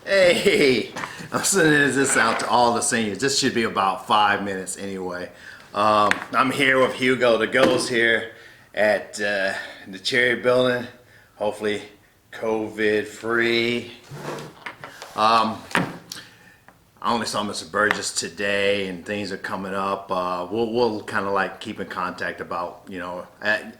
Hey, I'm sending this out to all the seniors. This should be about 5 minutes anyway. I'm here with Hugo the Ghost here at the Cherry Building. Hopefully COVID free. I only saw Mr. Burgess today and things are coming up. We'll kind of like keep in contact about,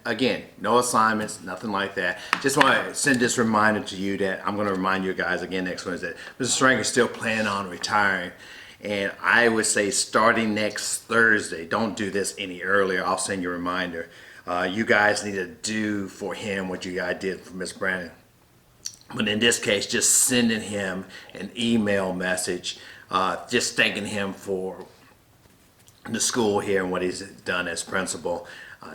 again, no assignments, nothing like that. Just want to send this reminder to you that I'm going to remind you guys again next Wednesday. Mr. Strang is still planning on retiring. And I would say starting next Thursday, don't do this any earlier. I'll send you a reminder. You guys need to do for him what you guys did for Miss Brandon. But in this case, just sending him an email message, just thanking him for the school here and what he's done as principal.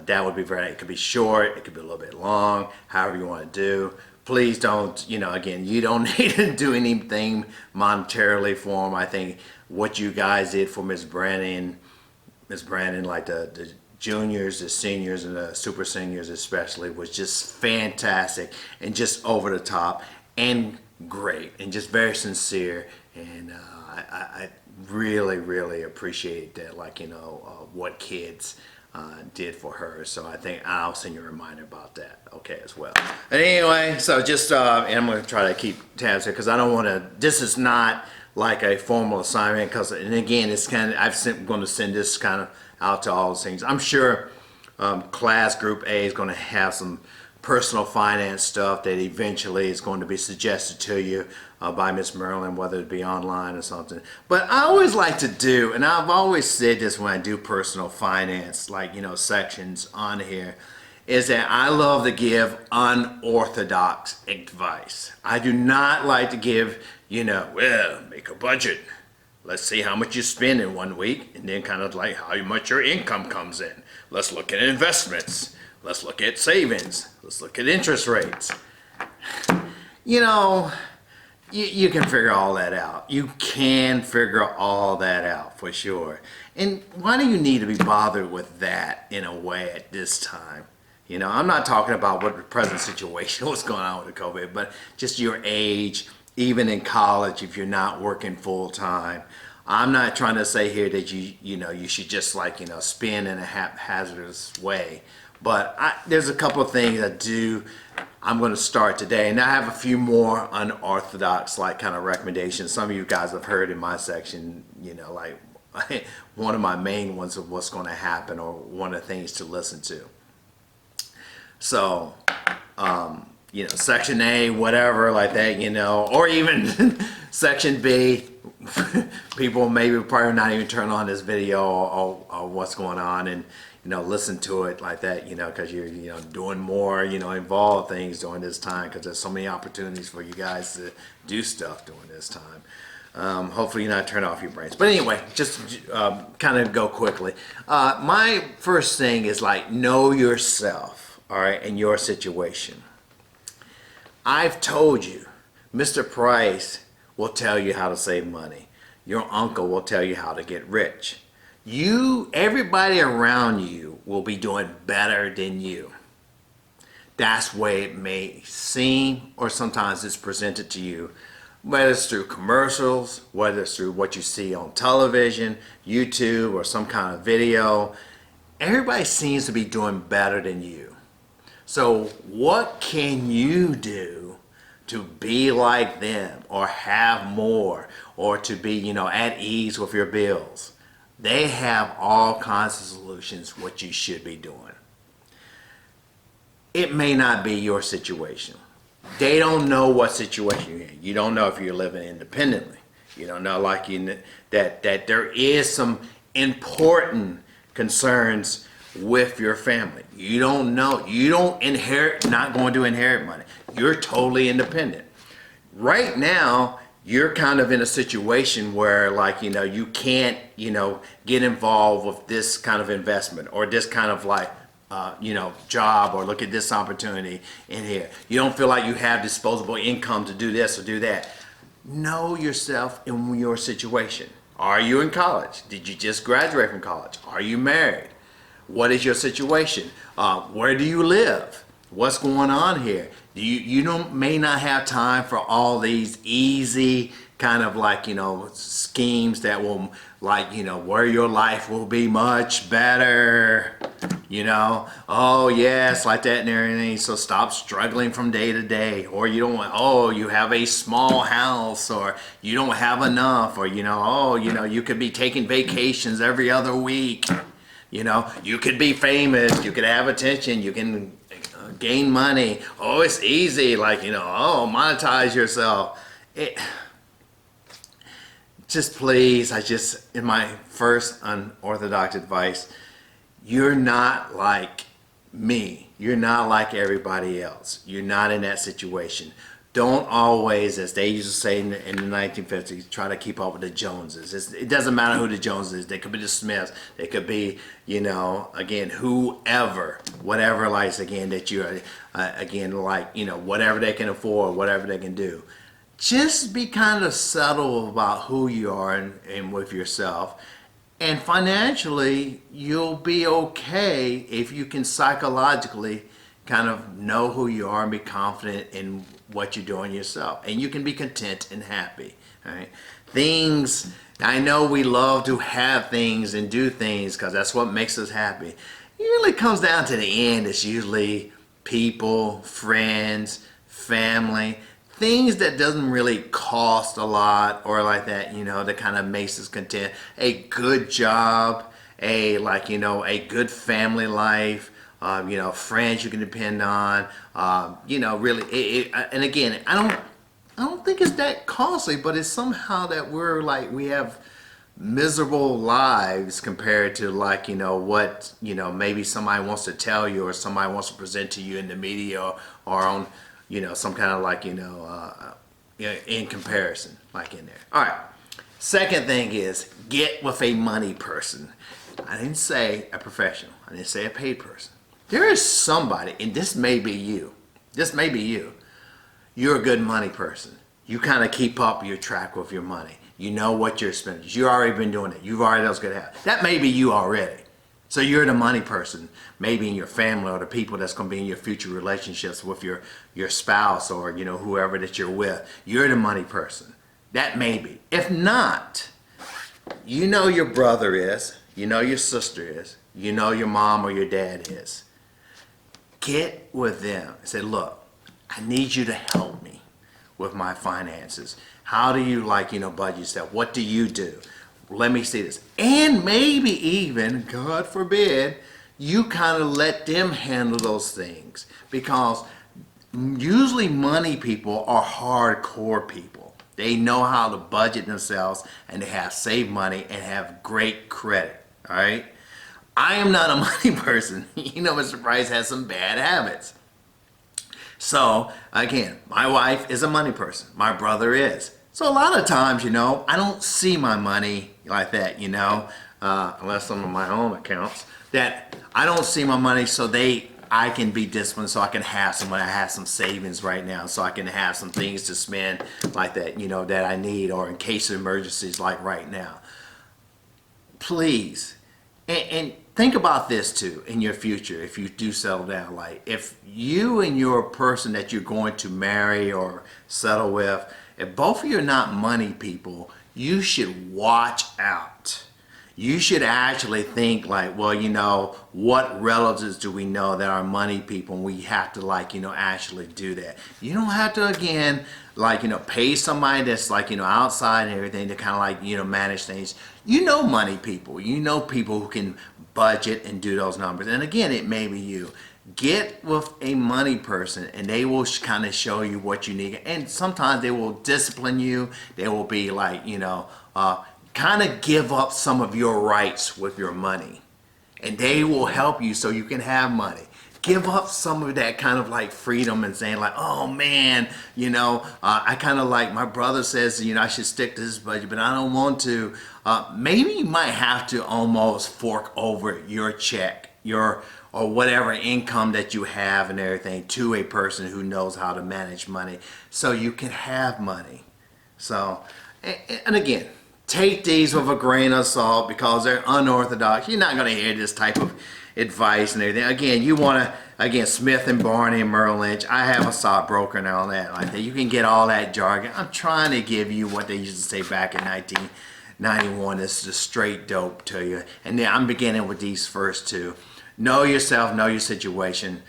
That would be it could be short, it could be a little bit long, however you want to do. Please don't, again, you don't need to do anything monetarily for him. I think what you guys did for Miss Brandon, like the juniors, the seniors, and the super seniors especially, was just fantastic and just over the top and great and just very sincere. And I really appreciate that, what kids did for her. So I think I'll send you a reminder about that, okay, as well. But anyway, so just, and I'm going to try to keep tabs here because I don't want to, this is not like a formal assignment because, and again, it's kind of, I'm going to send this kind of out to all the things. I'm sure class group A is going to have some personal finance stuff that eventually is going to be suggested to you by Miss Marilyn, whether it be online or something. But I always like to do, and I've always said this when I do personal finance, sections on here, is that I love to give unorthodox advice. I do not like to give, well, make a budget. Let's see how much you spend in 1 week, and then kind of like how much your income comes in. Let's look at investments. Let's look at savings. Let's look at interest rates. You can figure all that out. You can figure all that out for sure. And why do you need to be bothered with that in a way at this time? I'm not talking about what the present situation was going on with the COVID, but just your age, even in college, if you're not working full time. I'm not trying to say here that you should just spend in a haphazardous way. But there's a couple of things I'm going to start today, and I have a few more unorthodox kind of recommendations. Some of you guys have heard in my section, one of my main ones of what's going to happen or one of the things to listen to. So, section A, whatever like that, or even section B, people maybe probably not even turn on this video or what's going on and listen to it like that, because you're doing more involved things during this time, because there's so many opportunities for you guys to do stuff during this time. Hopefully you're not turning off your brains, but anyway, just kind of go quickly. My first thing is know yourself, all right, and your situation. I've told you, Mr. Price will tell you how to save money. Your uncle will tell you how to get rich. Everybody around you will be doing better than you. That's the way it may seem, or sometimes it's presented to you, whether it's through commercials, whether it's through what you see on television, YouTube, or some kind of video. Everybody seems to be doing better than you. So what can you do to be like them, or have more, or to be, at ease with your bills? They have all kinds of solutions what you should be doing. It may not be your situation. They don't know what situation you're in. You don't know if you're living independently. You don't know that there is some important concerns with your family. You don't know. You don't not going to inherit money. You're totally independent. Right now, you're kind of in a situation where you can't get involved with this kind of investment or this kind of job, or look at this opportunity in here. You don't feel like you have disposable income to do this or do that. Know yourself in your situation. Are you in college? Did you just graduate from college? Are you married? What is your situation? Where do you live? What's going on here? You don't may not have time for all these easy kind of like, schemes that will like, where your life will be much better. Oh yes, like that and everything. So stop struggling from day to day. Or you don't want, oh, you have a small house, or you don't have enough, or you could be taking vacations every other week. You could be famous, you could have attention, you can gain money. Oh, it's easy, like, oh, monetize yourself. Just please, in my first unorthodox advice, you're not like me. You're not like everybody else. You're not in that situation. Don't always, as they used to say in the 1950s, try to keep up with the Joneses. It doesn't matter who the Joneses is. They could be the Smiths. They could be, again, whoever, whatever, like, again, that you're, again, like, whatever they can afford, whatever they can do. Just be kind of subtle about who you are and with yourself. And financially, you'll be okay if you can psychologically kind of know who you are and be confident in what you're doing yourself. And you can be content and happy. All right? Things, I know we love to have things and do things because that's what makes us happy. It really comes down to the end. It's usually people, friends, family, things that doesn't really cost a lot or like that, that kind of makes us content. A good job, a good family life, friends you can depend on, really, and again, I don't think it's that costly, but it's somehow that we have miserable lives compared to what, maybe somebody wants to tell you or somebody wants to present to you in the media or on, some kind of in comparison, like in there. All right. Second thing is get with a money person. I didn't say a professional. I didn't say a paid person. There is somebody, and this may be you. This may be you. You're a good money person. You kind of keep up your track with your money. You know what you're spending. You've already been doing it. You've already knows good habits. That may be you already. So you're the money person, maybe in your family or the people that's going to be in your future relationships with your spouse or, whoever that you're with. You're the money person. That may be. If not, your brother is, your sister is, your mom or your dad is. Get with them and say, look, I need you to help me with my finances. How do you budget stuff? What do you do? Let me see this. And maybe even, God forbid, you kind of let them handle those things, because usually money people are hardcore people. They know how to budget themselves, and they have saved money and have great credit. All right. I am not a money person. Mr. Price has some bad habits. So again, my wife is a money person. My brother is. So a lot of times, I don't see my money like that, unless I'm on my own accounts, that I don't see my money, so I can be disciplined, so I can have I have some savings right now, so I can have some things to spend like that, that I need, or in case of emergencies like right now. Please, and think about this too in your future if you do settle down. Like if you and your person that you're going to marry or settle with, if both of you are not money people, you should watch out. You should actually think like, well, what relatives do we know that are money people, and we have to actually do that. You don't have to, again, pay somebody that's outside and everything to kind of manage things. Money people. People who can budget and do those numbers. And again, it may be you. Get with a money person, and they will kind of show you what you need. And sometimes they will discipline you. They will be kind of give up some of your rights with your money, and they will help you so you can have money. Give up some of that kind of freedom and saying oh man, I kind of my brother says, I should stick to this budget, but I don't want to. Maybe you might have to almost fork over your check, or whatever income that you have and everything to a person who knows how to manage money so you can have money. So, and again, take these with a grain of salt because they're unorthodox. You're not going to hear this type of advice and everything. Again, you want to, again, Smith and Barney and Merrill Lynch. I have a stockbroker and all that like that. You can get all that jargon. I'm trying to give you what they used to say back in 1991. It's just straight dope to you. And then I'm beginning with these first two. Know yourself, know your situation.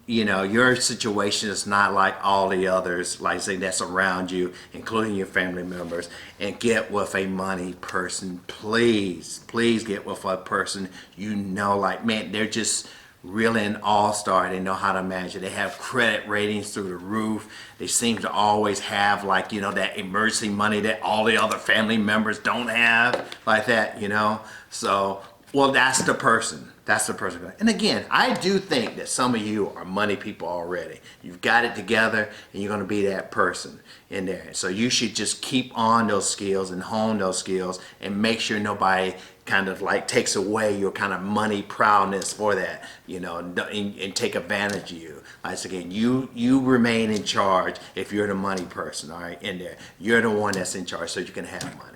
You know, your situation is not like all the others, like say that's around you, including your family members. And get with a money person, please. Please get with a person you know, like, man, they're just really an all-star. They know how to manage it. They have credit ratings through the roof. They seem to always have, like, you know, that emergency money that all the other family members don't have, like that, you know. So, well, that's the person. That's the person. And again, I do think that some of you are money people already. You've got it together and you're going to be that person in there. So you should just keep on those skills and hone those skills and make sure nobody kind of like takes away your kind of money proudness for that, you know, and take advantage of you. Like again, you remain in charge if you're the money person, all right, in there. You're the one that's in charge so you can have money.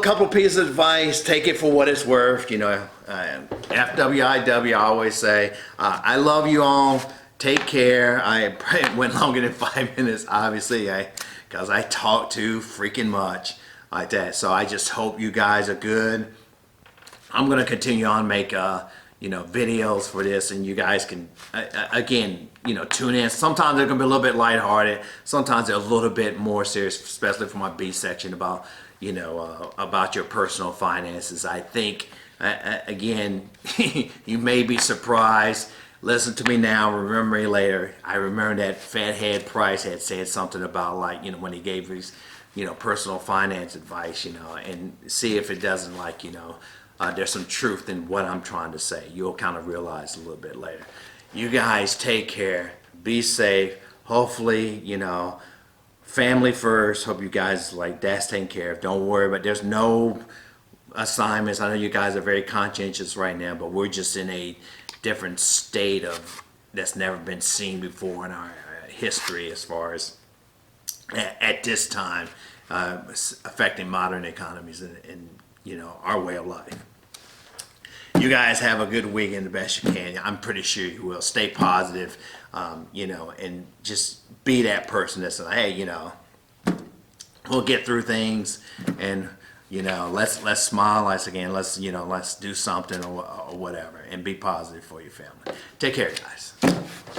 Couple pieces of advice, take it for what it's worth, you know, FWIW, I always say, I love you all, take care. I probably went longer than 5 minutes, obviously, because I talk too freaking much like that, so I just hope you guys are good. I'm going to continue on make, you know, videos for this, and you guys can, again, you know, tune in. Sometimes they're going to be a little bit lighthearted, sometimes they're a little bit more serious, especially for my B section about, you know, about your personal finances. I think, again, you may be surprised. Listen to me now, remember me later. I remember that Fathead Price had said something about, like, you know, when he gave his, you know, personal finance advice, you know, and see if it doesn't, like, you know, there's some truth in what I'm trying to say. You'll kind of realize a little bit later. You guys take care, be safe. Hopefully, you know, family first. Hope you guys, like, that's taken care of. Don't worry, but there's no assignments. I know you guys are very conscientious right now, but we're just in a different state of that's never been seen before in our history as far as at this time affecting modern economies and you know, our way of life. You guys have a good weekend the best you can. I'm pretty sure you will. Stay positive, you know, and just be that person that's like, hey, you know, we'll get through things, and you know, let's smile. Let's, you know, let's do something or whatever, and be positive for your family. Take care, guys.